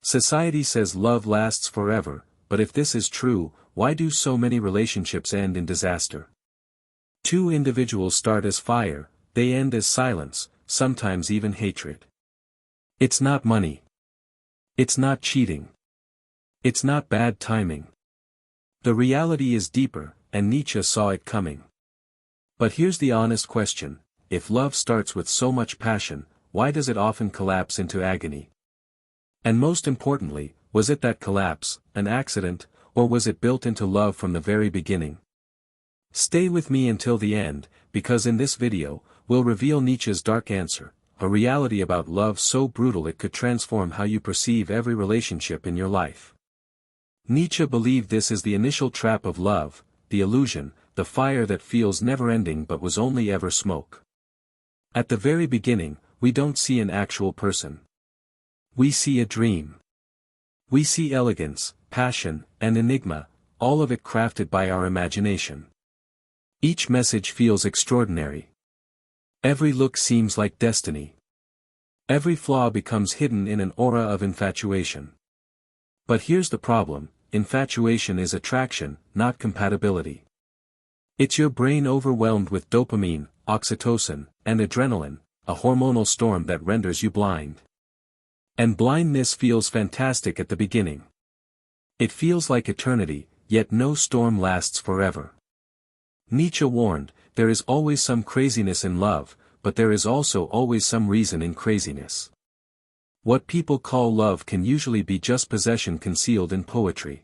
Society says love lasts forever, but if this is true, why do so many relationships end in disaster? Two individuals start as fire, they end as silence, sometimes even hatred. It's not money. It's not cheating. It's not bad timing. The reality is deeper, and Nietzsche saw it coming. But here's the honest question: if love starts with so much passion, why does it often collapse into agony? And most importantly, was it that collapse, an accident, or was it built into love from the very beginning? Stay with me until the end, because in this video, we'll reveal Nietzsche's dark answer, a reality about love so brutal it could transform how you perceive every relationship in your life. Nietzsche believed this is the initial trap of love, the illusion, the fire that feels never-ending but was only ever smoke. At the very beginning, we don't see an actual person. We see a dream. We see elegance, passion, and enigma, all of it crafted by our imagination. Each message feels extraordinary. Every look seems like destiny. Every flaw becomes hidden in an aura of infatuation. But here's the problem: infatuation is attraction, not compatibility. It's your brain overwhelmed with dopamine, oxytocin, and adrenaline, a hormonal storm that renders you blind. And blindness feels fantastic at the beginning. It feels like eternity, yet no storm lasts forever. Nietzsche warned, there is always some craziness in love, but there is also always some reason in craziness. What people call love can usually be just possession concealed in poetry.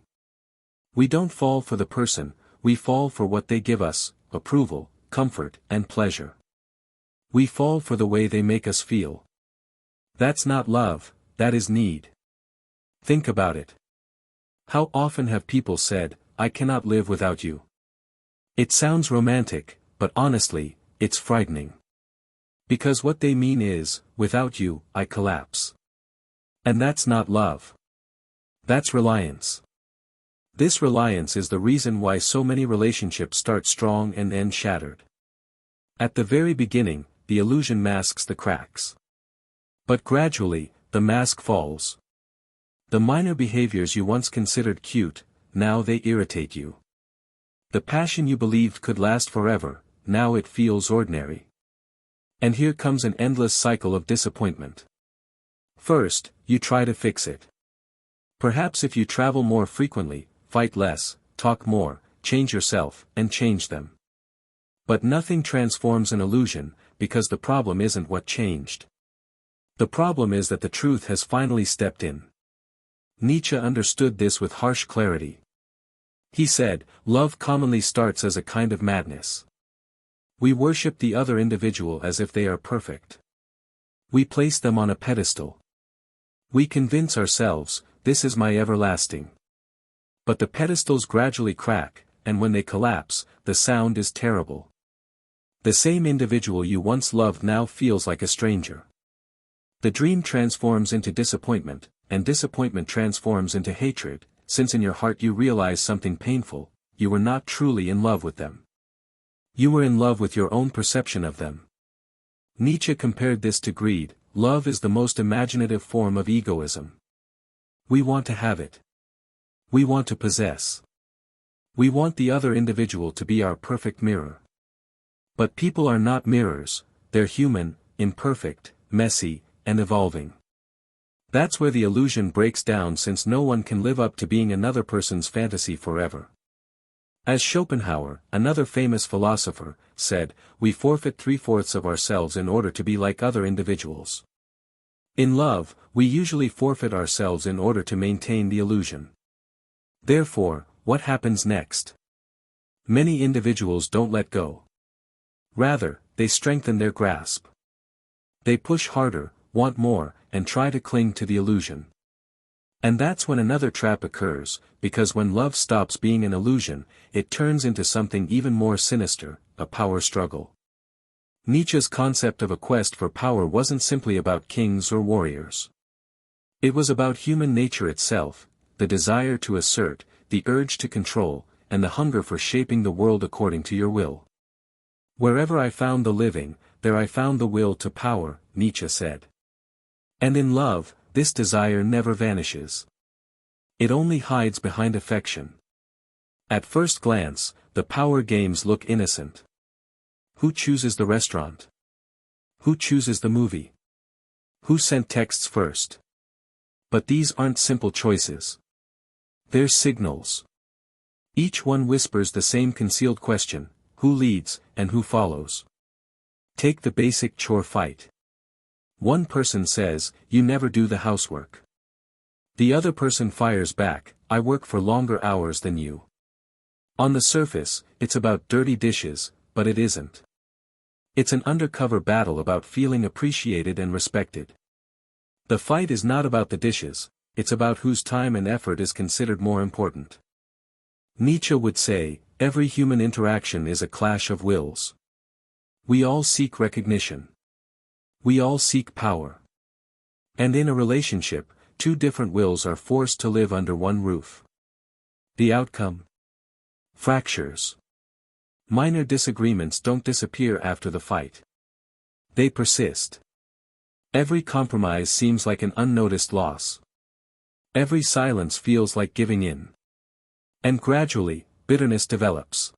We don't fall for the person, we fall for what they give us: approval, comfort, and pleasure. We fall for the way they make us feel. That's not love, that is need. Think about it. How often have people said, "I cannot live without you"? It sounds romantic, but honestly, it's frightening. Because what they mean is, without you, I collapse. And that's not love. That's reliance. This reliance is the reason why so many relationships start strong and end shattered. At the very beginning, the illusion masks the cracks. But gradually, the mask falls. The minor behaviors you once considered cute, now they irritate you. The passion you believed could last forever, now it feels ordinary. And here comes an endless cycle of disappointment. First, you try to fix it. Perhaps if you travel more frequently, fight less, talk more, change yourself, and change them. But nothing transforms an illusion, because the problem isn't what changed. The problem is that the truth has finally stepped in. Nietzsche understood this with harsh clarity. He said, love commonly starts as a kind of madness. We worship the other individual as if they are perfect. We place them on a pedestal. We convince ourselves, this is my everlasting. But the pedestals gradually crack, and when they collapse, the sound is terrible. The same individual you once loved now feels like a stranger. The dream transforms into disappointment, and disappointment transforms into hatred, since in your heart you realize something painful: you were not truly in love with them. You were in love with your own perception of them. Nietzsche compared this to greed. Love is the most imaginative form of egoism. We want to have it. We want to possess. We want the other individual to be our perfect mirror. But people are not mirrors, they're human, imperfect, messy, and evolving. That's where the illusion breaks down, since no one can live up to being another person's fantasy forever. As Schopenhauer, another famous philosopher, said, we forfeit 3/4 of ourselves in order to be like other individuals. In love, we usually forfeit ourselves in order to maintain the illusion. Therefore, what happens next? Many individuals don't let go. Rather, they strengthen their grasp. They push harder, want more, and try to cling to the illusion. And that's when another trap occurs, because when love stops being an illusion, it turns into something even more sinister, a power struggle. Nietzsche's concept of a quest for power wasn't simply about kings or warriors. It was about human nature itself, the desire to assert, the urge to control, and the hunger for shaping the world according to your will. Wherever I found the living, there I found the will to power, Nietzsche said. And in love, this desire never vanishes. It only hides behind affection. At first glance, the power games look innocent. Who chooses the restaurant? Who chooses the movie? Who sent texts first? But these aren't simple choices. They're signals. Each one whispers the same concealed question: who leads, and who follows? Take the basic chore fight. One person says, "You never do the housework." The other person fires back, "I work for longer hours than you." On the surface, it's about dirty dishes, but it isn't. It's an undercover battle about feeling appreciated and respected. The fight is not about the dishes, it's about whose time and effort is considered more important. Nietzsche would say, every human interaction is a clash of wills. We all seek recognition. We all seek power. And in a relationship, two different wills are forced to live under one roof. The outcome? Fractures. Minor disagreements don't disappear after the fight. They persist. Every compromise seems like an unnoticed loss. Every silence feels like giving in. And gradually, bitterness develops.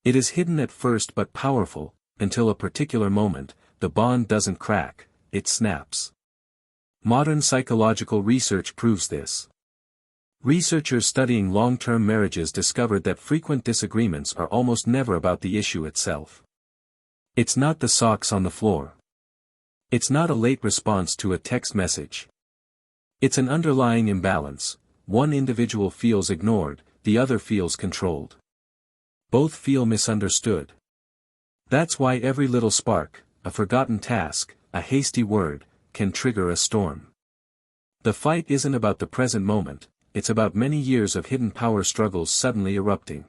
It is hidden at first but powerful, until a particular moment, the bond doesn't crack, it snaps. Modern psychological research proves this. Researchers studying long-term marriages discovered that frequent disagreements are almost never about the issue itself. It's not the socks on the floor. It's not a late response to a text message. It's an underlying imbalance. One individual feels ignored, the other feels controlled. Both feel misunderstood. That's why every little spark, a forgotten task, a hasty word, can trigger a storm. The fight isn't about the present moment, it's about many years of hidden power struggles suddenly erupting.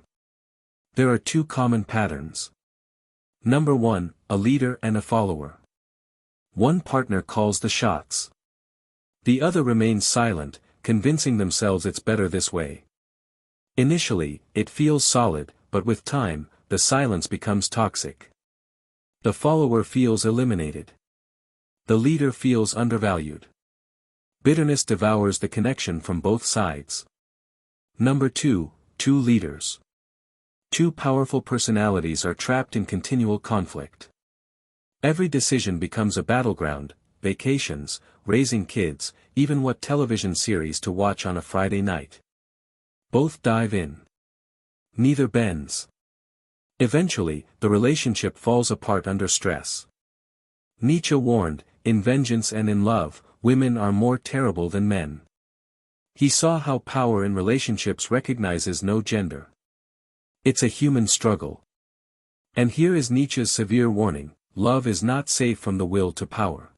There are two common patterns. Number 1, a leader and a follower. One partner calls the shots. The other remains silent, convincing themselves it's better this way. Initially, it feels solid, but with time, the silence becomes toxic. The follower feels eliminated. The leader feels undervalued. Bitterness devours the connection from both sides. Number 2, two leaders. Two powerful personalities are trapped in continual conflict. Every decision becomes a battleground: vacations, raising kids, even what television series to watch on a Friday night. Both dive in. Neither bends. Eventually, the relationship falls apart under stress. Nietzsche warned, in vengeance and in love, women are more terrible than men. He saw how power in relationships recognizes no gender. It's a human struggle. And here is Nietzsche's severe warning: love is not safe from the will to power.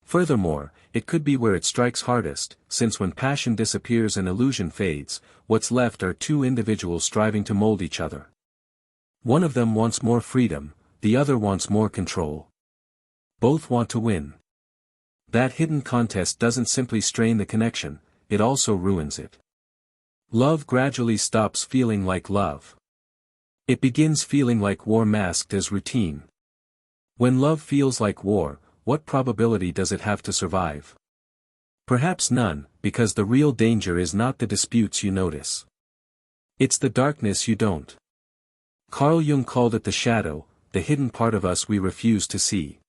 Furthermore, it could be where it strikes hardest, since when passion disappears and illusion fades, what's left are two individuals striving to mold each other. One of them wants more freedom, the other wants more control. Both want to win. That hidden contest doesn't simply strain the connection, it also ruins it. Love gradually stops feeling like love. It begins feeling like war masked as routine. When love feels like war, what probability does it have to survive? Perhaps none, because the real danger is not the disputes you notice. It's the darkness you don't. Carl Jung called it the shadow, the hidden part of us we refuse to see.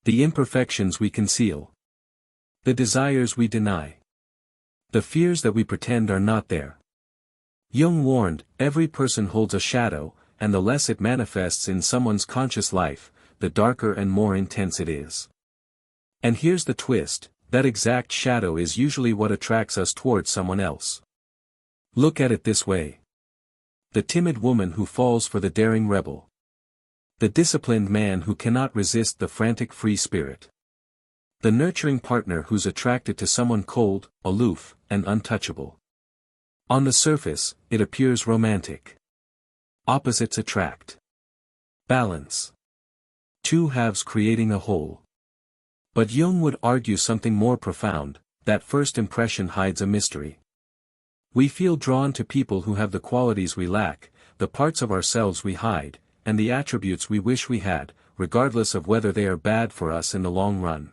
The imperfections we conceal. The desires we deny. The fears that we pretend are not there. Jung warned, every person holds a shadow, and the less it manifests in someone's conscious life, the darker and more intense it is. And here's the twist, that exact shadow is usually what attracts us towards someone else. Look at it this way. The timid woman who falls for the daring rebel. The disciplined man who cannot resist the frantic free spirit. The nurturing partner who's attracted to someone cold, aloof, and untouchable. On the surface, it appears romantic. Opposites attract. Balance. Two halves creating a whole. But Jung would argue something more profound, that first impression hides a mystery. We feel drawn to people who have the qualities we lack, the parts of ourselves we hide, and the attributes we wish we had, regardless of whether they are bad for us in the long run.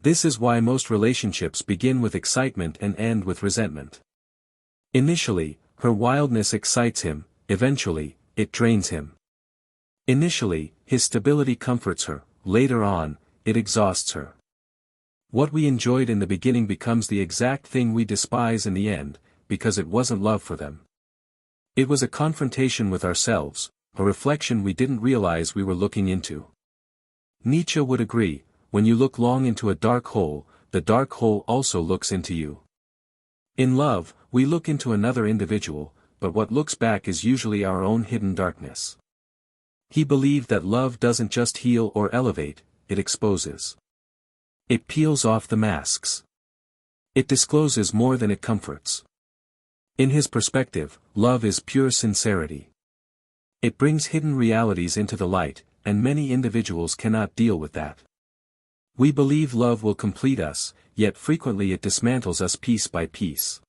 This is why most relationships begin with excitement and end with resentment. Initially, her wildness excites him, eventually, it drains him. Initially, his stability comforts her, later on, it exhausts her. What we enjoyed in the beginning becomes the exact thing we despise in the end, because it wasn't love for them. It was a confrontation with ourselves, a reflection we didn't realize we were looking into. Nietzsche would agree, when you look long into a dark hole, the dark hole also looks into you. In love, we look into another individual, but what looks back is usually our own hidden darkness. He believed that love doesn't just heal or elevate, it exposes. It peels off the masks. It discloses more than it comforts. In his perspective, love is pure sincerity. It brings hidden realities into the light, and many individuals cannot deal with that. We believe love will complete us, yet frequently it dismantles us piece by piece.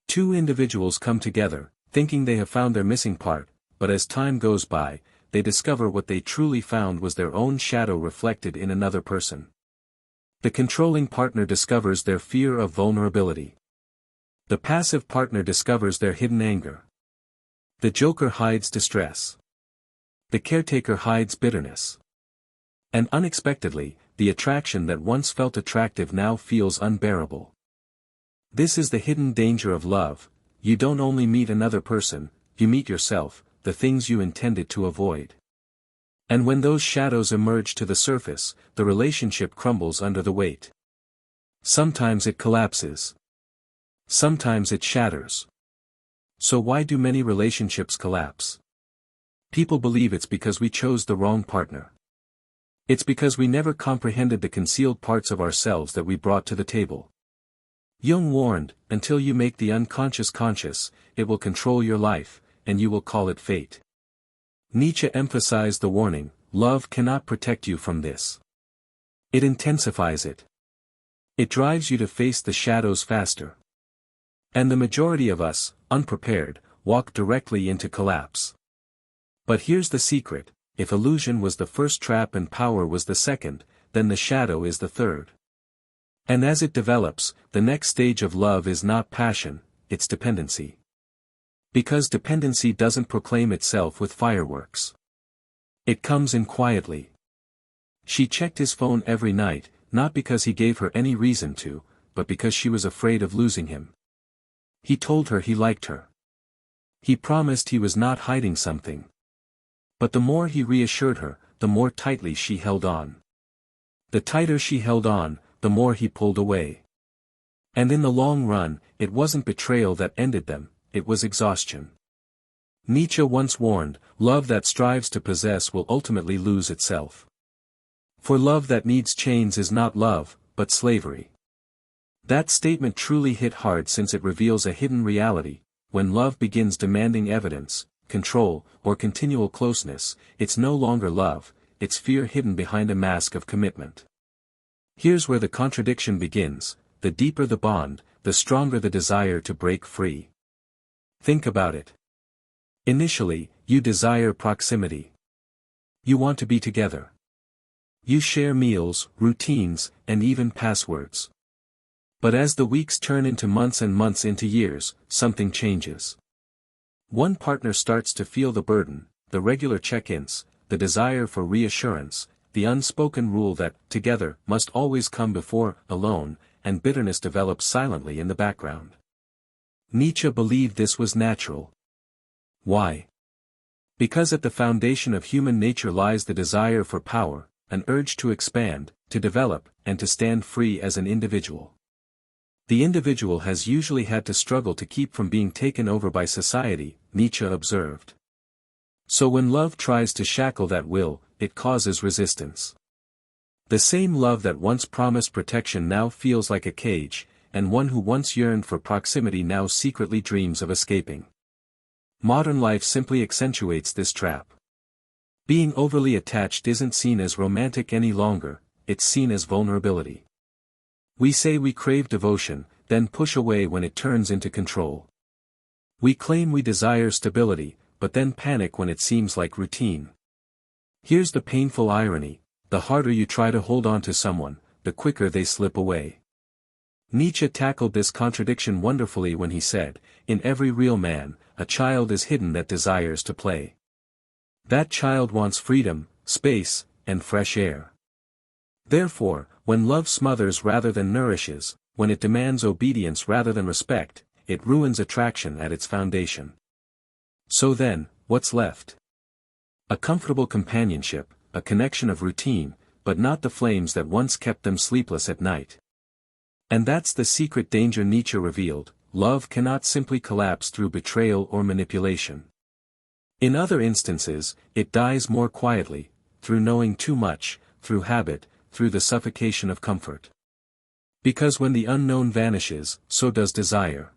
Two individuals come together, thinking they have found their missing part, but as time goes by, they discover what they truly found was their own shadow reflected in another person. The controlling partner discovers their fear of vulnerability. The passive partner discovers their hidden anger. The joker hides distress. The caretaker hides bitterness. And unexpectedly, the attraction that once felt attractive now feels unbearable. This is the hidden danger of love. You don't only meet another person, you meet yourself, the things you intended to avoid. And when those shadows emerge to the surface, the relationship crumbles under the weight. Sometimes it collapses. Sometimes it shatters. So why do many relationships collapse? People believe it's because we chose the wrong partner. It's because we never comprehended the concealed parts of ourselves that we brought to the table. Jung warned, until you make the unconscious conscious, it will control your life, and you will call it fate. Nietzsche emphasized the warning, love cannot protect you from this. It intensifies it. It drives you to face the shadows faster. And the majority of us, unprepared, walk directly into collapse. But here's the secret, if illusion was the first trap and power was the second, then the shadow is the third. And as it develops, the next stage of love is not passion, it's dependency. Because dependency doesn't proclaim itself with fireworks. It comes in quietly. She checked his phone every night, not because he gave her any reason to, but because she was afraid of losing him. He told her he liked her. He promised he was not hiding something. But the more he reassured her, the more tightly she held on. The tighter she held on, the more he pulled away. And in the long run, it wasn't betrayal that ended them, it was exhaustion. Nietzsche once warned, love that strives to possess will ultimately lose itself. For love that needs chains is not love, but slavery. That statement truly hit hard since it reveals a hidden reality. When love begins demanding evidence, control, or continual closeness, it's no longer love, it's fear hidden behind a mask of commitment. Here's where the contradiction begins, the deeper the bond, the stronger the desire to break free. Think about it. Initially, you desire proximity. You want to be together. You share meals, routines, and even passwords. But as the weeks turn into months and months into years, something changes. One partner starts to feel the burden, the regular check-ins, the desire for reassurance, the unspoken rule that, together, must always come before, alone, and bitterness develops silently in the background. Nietzsche believed this was natural. Why? Because at the foundation of human nature lies the desire for power, an urge to expand, to develop, and to stand free as an individual. The individual has usually had to struggle to keep from being taken over by society, Nietzsche observed. So when love tries to shackle that will, it causes resistance. The same love that once promised protection now feels like a cage, and one who once yearned for proximity now secretly dreams of escaping. Modern life simply accentuates this trap. Being overly attached isn't seen as romantic any longer, it's seen as vulnerability. We say we crave devotion, then push away when it turns into control. We claim we desire stability, but then panic when it seems like routine. Here's the painful irony, the harder you try to hold on to someone, the quicker they slip away. Nietzsche tackled this contradiction wonderfully when he said, "In every real man, a child is hidden that desires to play. That child wants freedom, space, and fresh air. Therefore, when love smothers rather than nourishes, when it demands obedience rather than respect, it ruins attraction at its foundation. So then, what's left? A comfortable companionship, a connection of routine, but not the flames that once kept them sleepless at night." And that's the secret danger Nietzsche revealed: love cannot simply collapse through betrayal or manipulation. In other instances, it dies more quietly, through knowing too much, through habit, through the suffocation of comfort. Because when the unknown vanishes, so does desire.